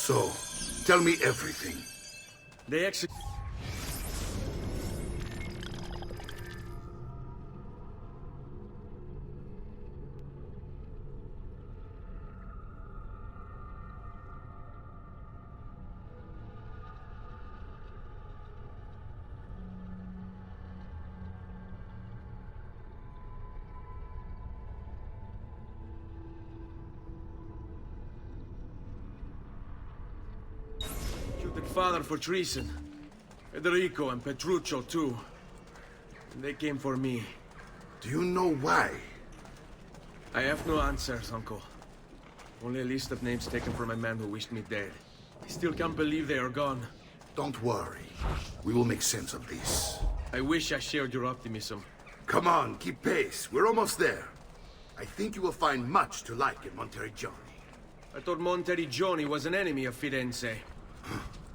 So, tell me everything. They actually... Father for treason. Federico and Petruccio too. And they came for me. Do you know why? I have no answers, Uncle. Only a list of names taken from a man who wished me dead. I still can't believe they are gone. Don't worry. We will make sense of this. I wish I shared your optimism. Come on, keep pace. We're almost there. I think you will find much to like in 몬테리지오니. I thought 몬테리지오니 was an enemy of Firenze.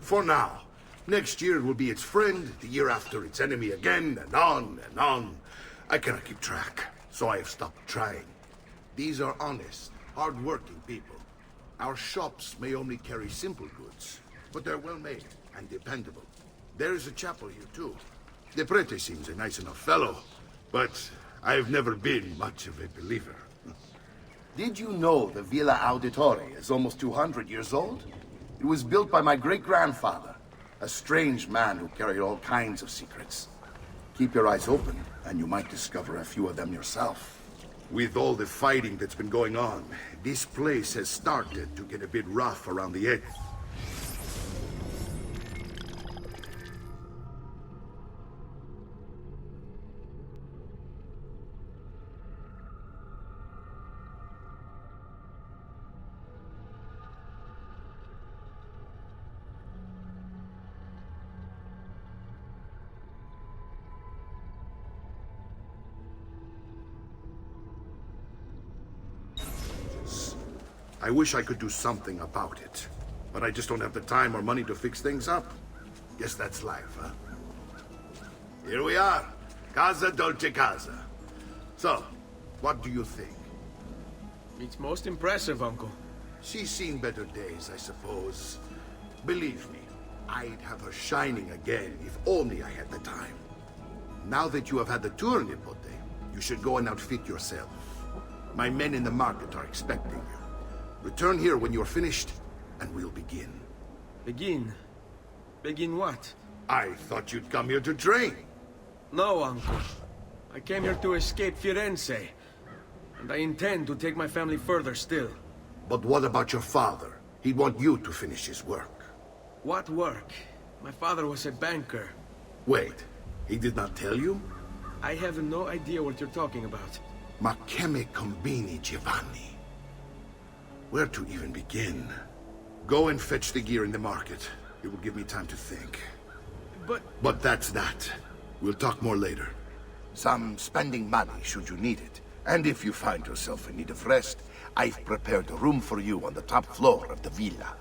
For now. Next year it will be its friend, the year after its enemy again, and on and on. I cannot keep track, so I have stopped trying. These are honest, hard-working people. Our shops may only carry simple goods, but they're well-made and dependable. There is a chapel here, too. The prete seems a nice enough fellow, but I've never been much of a believer. Did you know the Villa Auditore is almost 200 years old? It was built by my great-grandfather, a strange man who carried all kinds of secrets. Keep your eyes open, and you might discover a few of them yourself. With all the fighting that's been going on, this place has started to get a bit rough around the edge. I wish I could do something about it, but I just don't have the time or money to fix things up. Guess that's life, huh? Here we are. Casa Dolce Casa. So, what do you think? It's most impressive, Uncle. She's seen better days, I suppose. Believe me, I'd have her shining again if only I had the time. Now that you have had the tour, Nipote, you should go and outfit yourself. My men in the market are expecting you. Return here when you're finished, and we'll begin. Begin? Begin what? I thought you'd come here to train. No, Uncle. I came here to escape Firenze. And I intend to take my family further still. But what about your father? He'd want you to finish his work. What work? My father was a banker. Wait, he did not tell you? I have no idea what you're talking about. Ma che me combini, Giovanni? Where to even begin? Go and fetch the gear in the market. It will give me time to think. But that's that. We'll talk more later. Some spending money should you need it. And if you find yourself in need of rest, I've prepared a room for you on the top floor of the villa.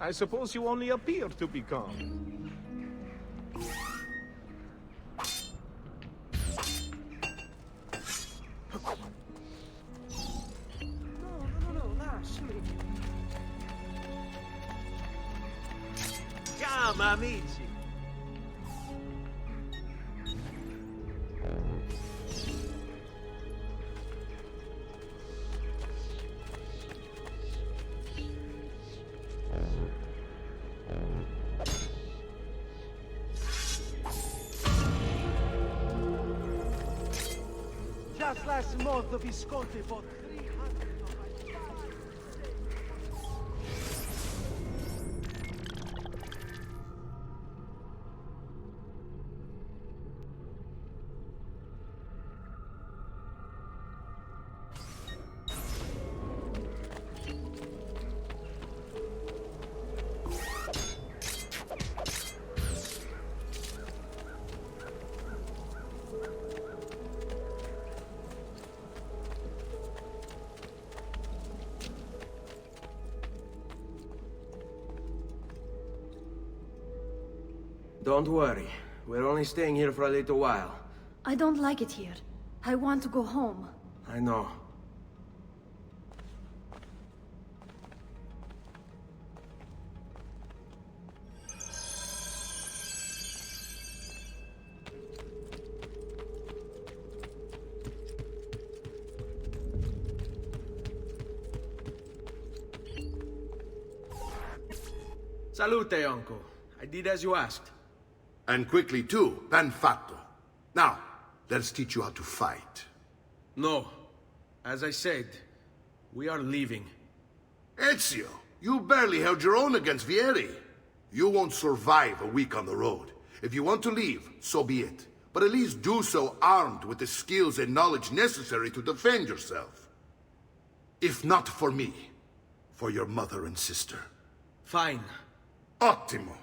I suppose you only appear to be calm. No, lasciami. Siamo amici. Just last month of Visconti for 300 of my... Don't worry. We're only staying here for a little while. I don't like it here. I want to go home. I know. Salute, uncle. I did as you asked. And quickly too, ben fatto. Now, let's teach you how to fight. No. As I said, we are leaving. Ezio, you barely held your own against Vieri. You won't survive a week on the road. If you want to leave, so be it. But at least do so armed with the skills and knowledge necessary to defend yourself. If not for me, for your mother and sister. Fine. Ottimo.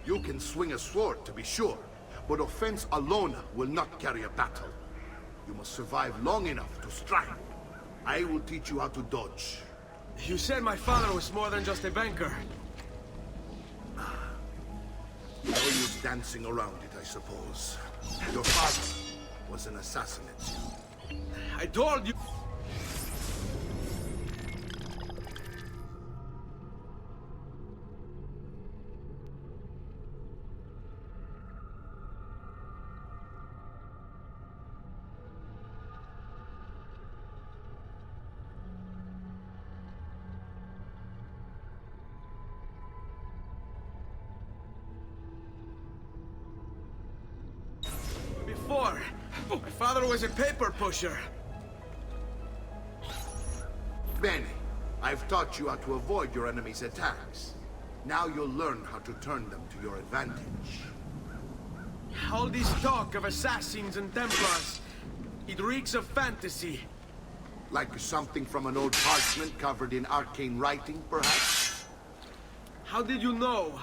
You can swing a sword, to be sure, but offense alone will not carry a battle. You must survive long enough to strike. I will teach you how to dodge. You said my father was more than just a banker. No use dancing around it, I suppose. Your father was an assassin, Ezio. I told you... Before, my father was a paper pusher. Bene, I've taught you how to avoid your enemy's attacks. Now you'll learn how to turn them to your advantage. All this talk of assassins and Templars, it reeks of fantasy. Like something from an old parchment covered in arcane writing, perhaps? How did you know?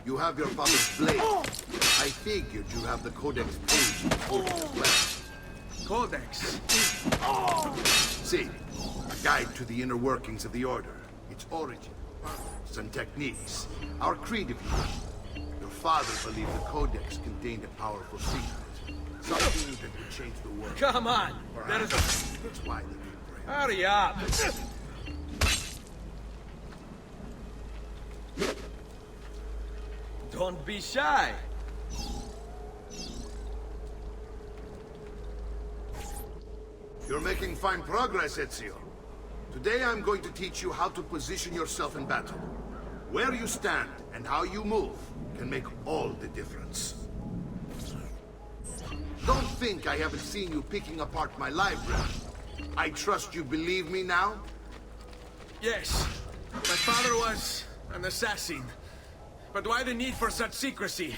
You have your father's blade. I figured you have the Codex page before you as well. Codex? See, a guide to the inner workings of the Order, its origin, purpose, and techniques. Our creed, if you will. Your father believed the Codex contained a powerful secret. Something that would change the world. Come on! That is That's why they keep praying. Hurry up! Don't be shy! You're making fine progress, Ezio. Today I'm going to teach you how to position yourself in battle. Where you stand and how you move can make all the difference. Don't think I haven't seen you picking apart my library. I trust you believe me now? Yes, my father was an assassin. But why the need for such secrecy?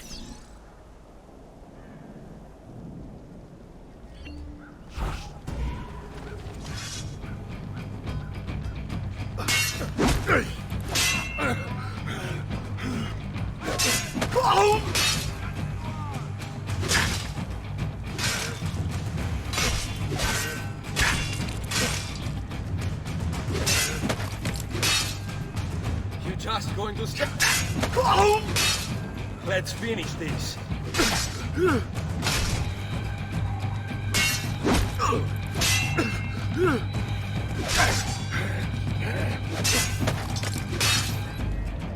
You just going to stop? Let's finish this.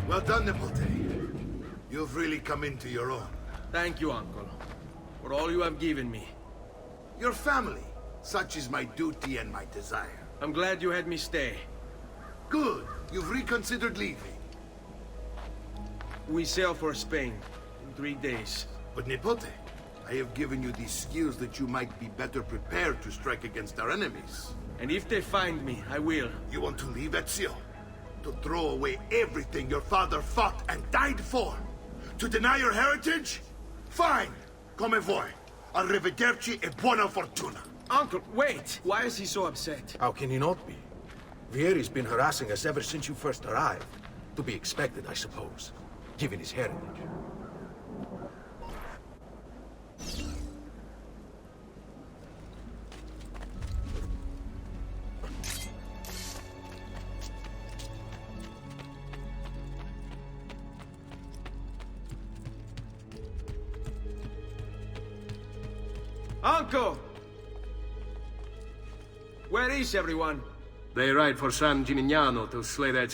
Well done, Nipote. You've really come into your own. Thank you, Uncle, for all you have given me. Your family. Such is my duty and my desire. I'm glad you had me stay. Good. You've reconsidered leaving. We sail for Spain in 3 days. But Nipote, I have given you these skills that you might be better prepared to strike against our enemies. And if they find me, I will. You want to leave Ezio? To throw away everything your father fought and died for? To deny your heritage? Fine. Come vuoi. Arrivederci e buona fortuna. Uncle, wait! Why is he so upset? How can he not be? Vieri's been harassing us ever since you first arrived. To be expected, I suppose, given his heritage. Uncle! Where is everyone? They ride for San Gimignano to slay that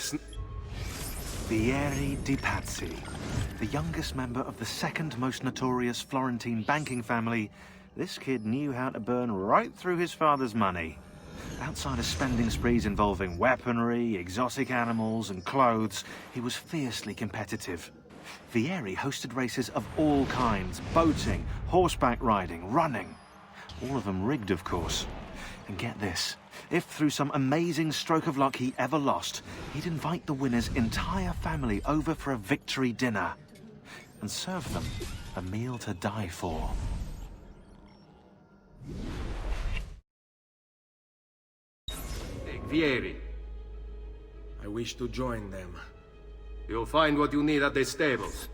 Vieri di Pazzi, the youngest member of the second most notorious Florentine banking family. This kid knew how to burn right through his father's money. Outside of spending sprees involving weaponry, exotic animals, and clothes, he was fiercely competitive. Vieri hosted races of all kinds: boating, horseback riding, running. All of them rigged, of course. And get this, if through some amazing stroke of luck he ever lost, he'd invite the winner's entire family over for a victory dinner and serve them a meal to die for. Vieri. I wish to join them. You'll find what you need at the stables.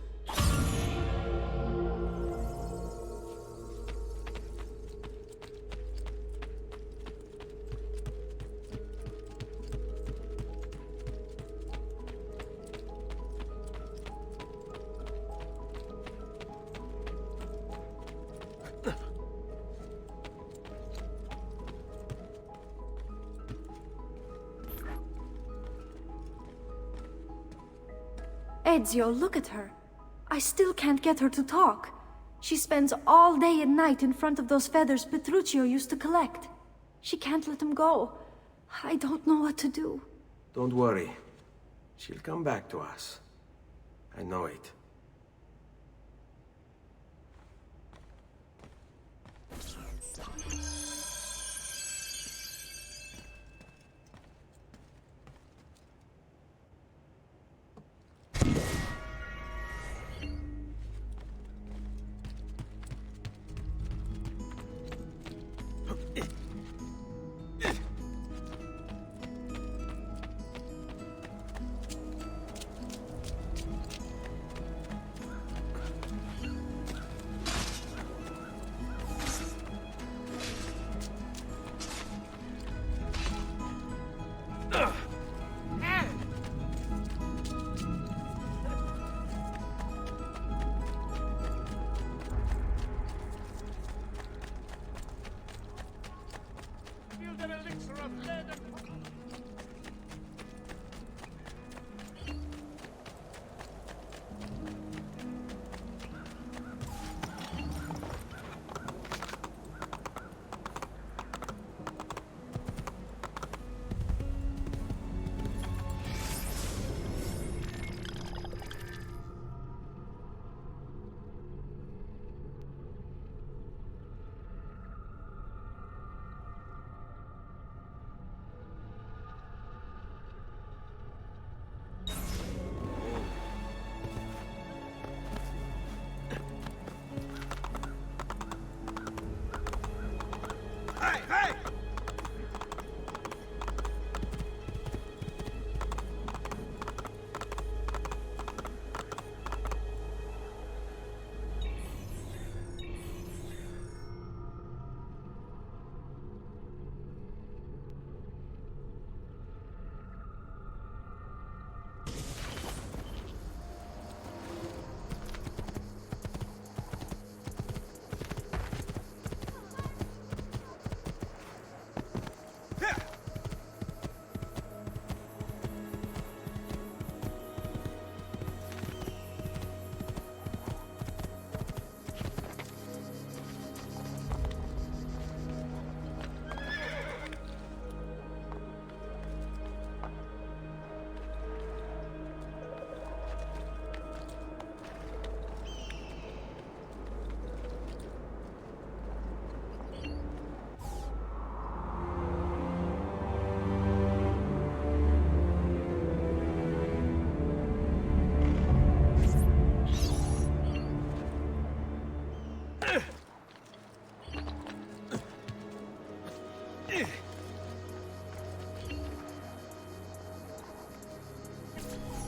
Ezio, look at her. I still can't get her to talk. She spends all day and night in front of those feathers Petruchio used to collect. She can't let them go. I don't know what to do. Don't worry. She'll come back to us. I know it.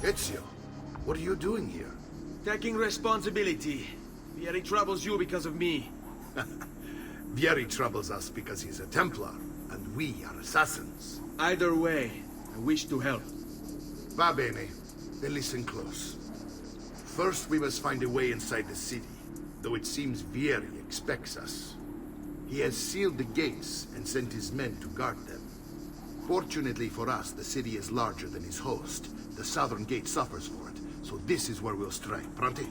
Ezio, what are you doing here? Taking responsibility. Vieri troubles you because of me. Vieri troubles us because he's a Templar, and we are assassins. Either way, I wish to help. Va bene. Then listen close. First, we must find a way inside the city, though it seems Vieri expects us. He has sealed the gates and sent his men to guard them. Fortunately for us, the city is larger than his host. The southern gate suffers for it, so this is where we'll strike. Pronti?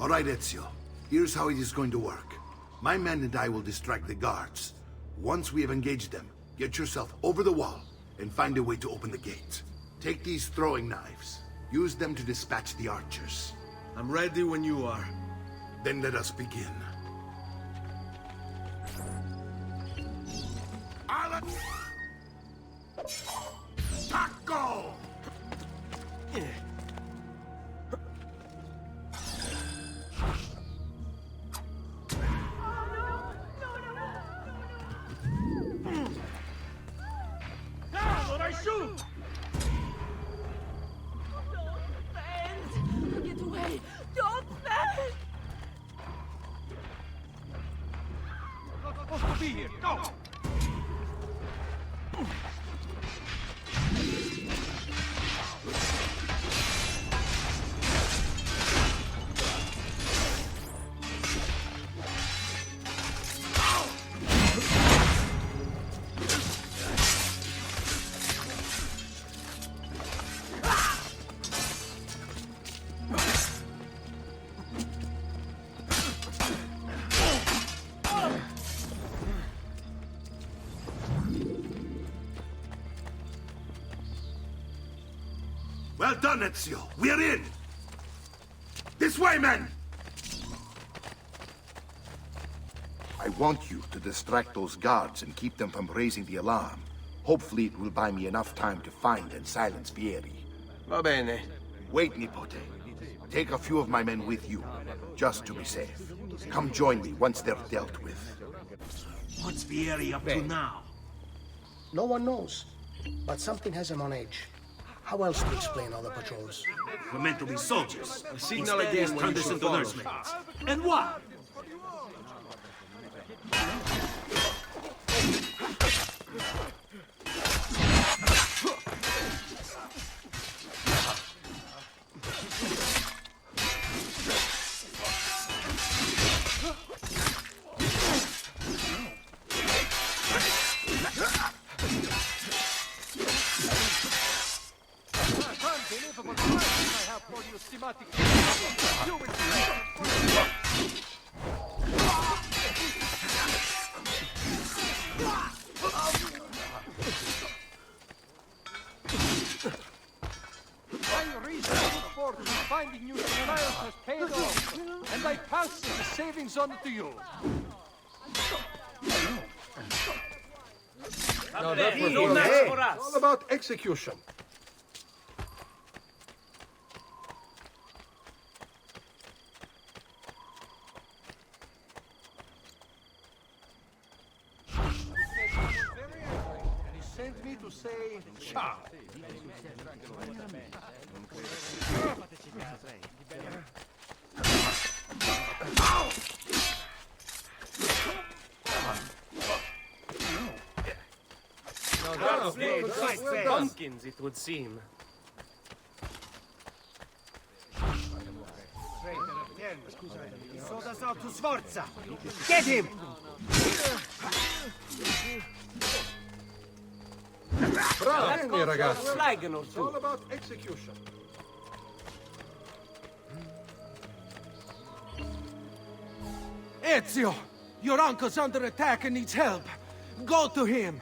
All right, Ezio. Here's how it is going to work. My men and I will distract the guards. Once we have engaged them, get yourself over the wall and find a way to open the gate. Take these throwing knives. Use them to dispatch the archers. I'm ready when you are. Then let us begin. Taco! Get away! Don't bend! Not supposed to be here. Go! Well done, Ezio. We're in! This way, men! I want you to distract those guards and keep them from raising the alarm. Hopefully it will buy me enough time to find and silence Vieri. Va bene. Wait, Nipote. Take a few of my men with you, just to be safe. Come join me once they're dealt with. What's Vieri up to now? No one knows, but something has him on edge. How else to explain all the patrols? We're meant to be soldiers. Signal Instead, again he's when turned you us should into follow. nursemaids. And what? Unbelievable time I have for you, schematic. You will my reason for finding new trials has paid off, and I pass the savings on to you. No, that was no match for us. All about execution. And he sent me to say ciao. Pumpkins, it would seem. Sold us out to Sforza. Get him! Bravi, ragazzi. Flagon or It's all about execution. Ezio, your uncle's under attack and needs help. Go to him!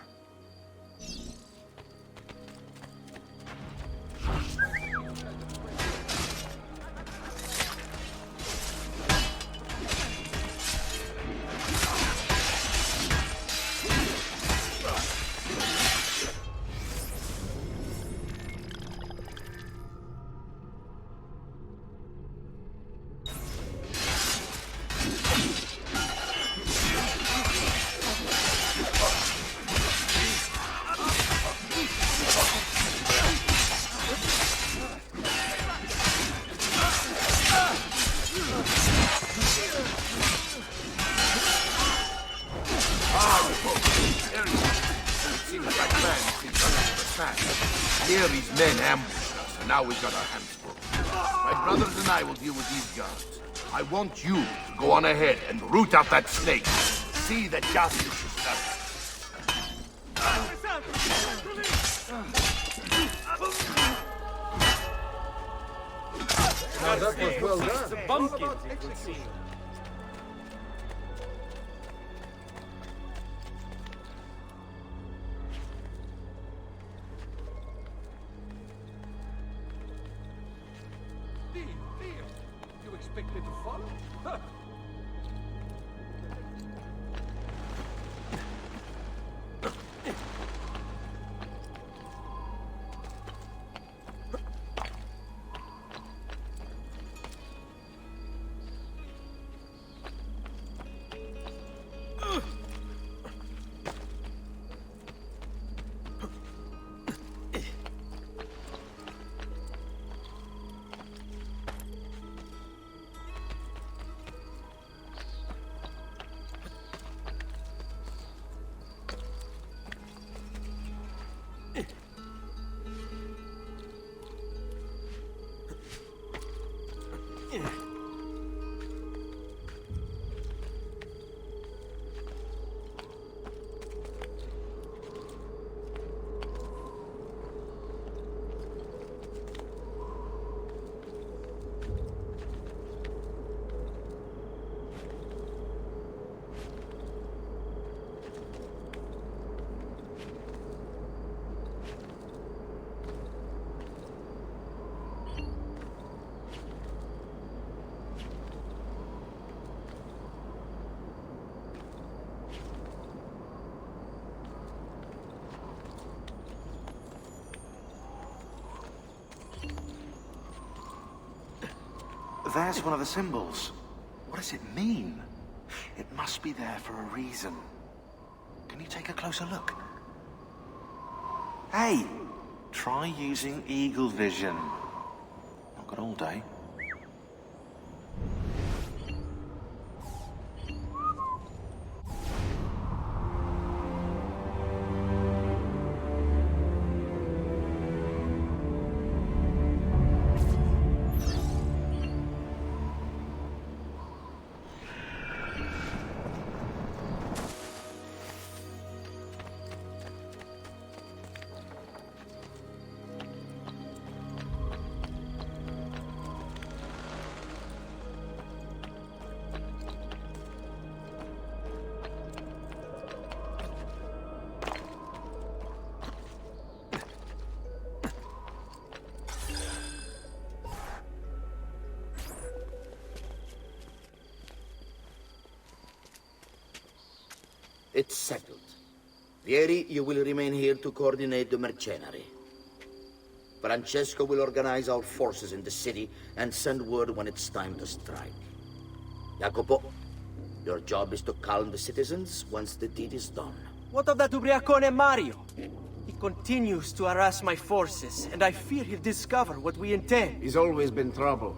Here these men ambushed us, and now we've got our hands full. My brothers and I will deal with these guards. I want you to go on ahead and root out that snake. See that justice is done. Now that was well done. Bumpkins. You expect me to follow? Huh. There's one of the symbols. What does it mean? It must be there for a reason. Can you take a closer look? Hey! Try using eagle vision. Not got all day. It's settled. Vieri, you will remain here to coordinate the mercenary. Francesco will organize our forces in the city and send word when it's time to strike. Jacopo, your job is to calm the citizens once the deed is done. What of that ubriacone Mario? He continues to harass my forces, and I fear he'll discover what we intend. He's always been trouble.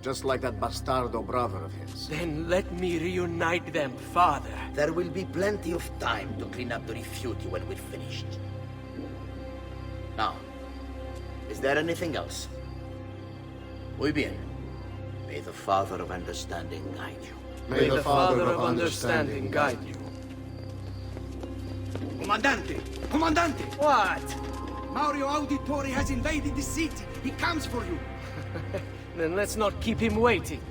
Just like that bastardo brother of his. Then let me reunite them, father. There will be plenty of time to clean up the rifiuti when we're finished. Now, is there anything else? Muy bien. May the Father of Understanding guide you. May the Father of Understanding guide you. Comandante! Comandante! What? Mario Auditore has invaded the city. He comes for you. Then let's not keep him waiting.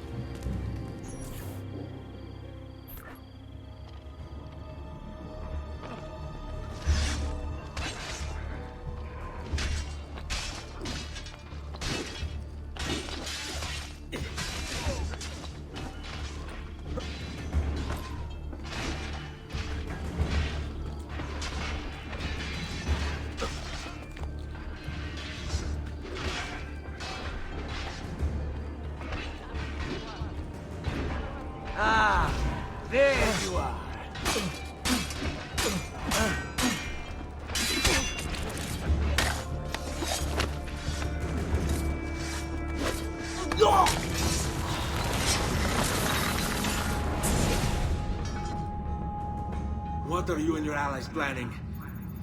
What are you and your allies planning?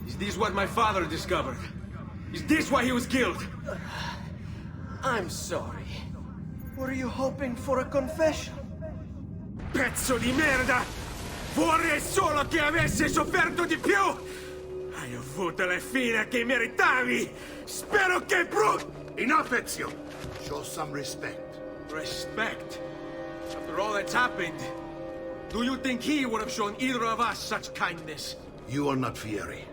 Is this what my father discovered? Is this why he was killed? I'm sorry. Were you hoping for a confession? Pezzo di merda! Vorrei solo che avessi sofferto di più! Hai avuto la fine che meritavi! Spero che Enough, Ezio! Show some respect. Respect? After all that's happened, do you think he would have shown either of us such kindness? You are not Fieri.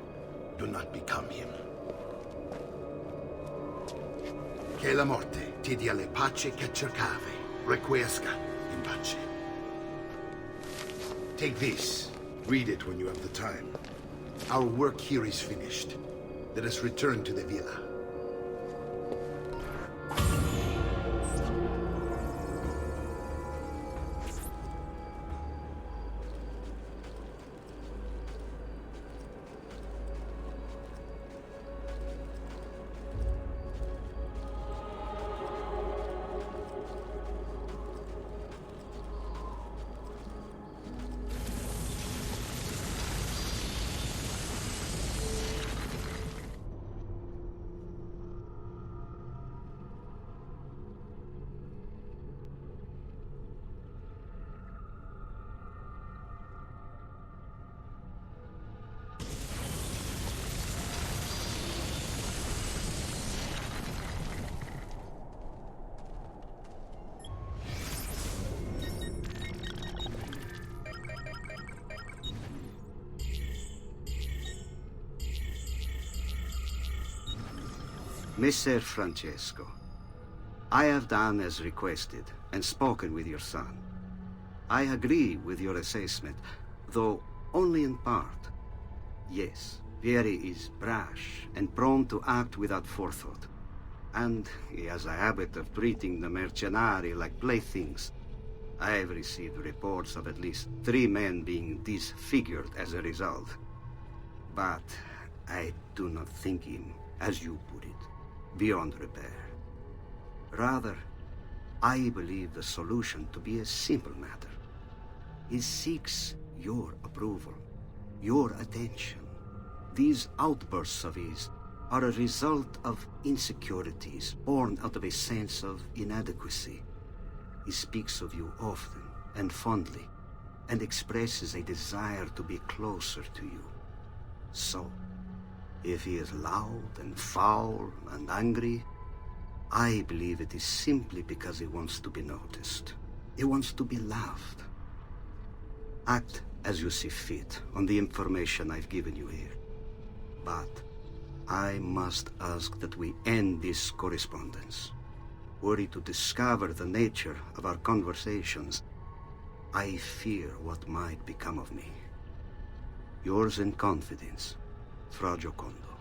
Do not become him. Che la morte ti dia le pace che cercavi. Requiesca in pace. Take this. Read it when you have the time. Our work here is finished. Let us return to the villa. Messer Francesco, I have done as requested and spoken with your son. I agree with your assessment, though only in part. Yes, Vieri is brash and prone to act without forethought. And he has a habit of treating the mercenari like playthings. I have received reports of at least 3 men being disfigured as a result. But I do not think him, as you put it, beyond repair. Rather, I believe the solution to be a simple matter. He seeks your approval, your attention. These outbursts of his are a result of insecurities born out of a sense of inadequacy. He speaks of you often and fondly, and expresses a desire to be closer to you. So, if he is loud and foul and angry, I believe it is simply because he wants to be noticed. He wants to be loved. Act as you see fit on the information I've given you here. But I must ask that we end this correspondence. Were he to discover the nature of our conversations, I fear what might become of me. Yours in confidence, Fra Giocondo.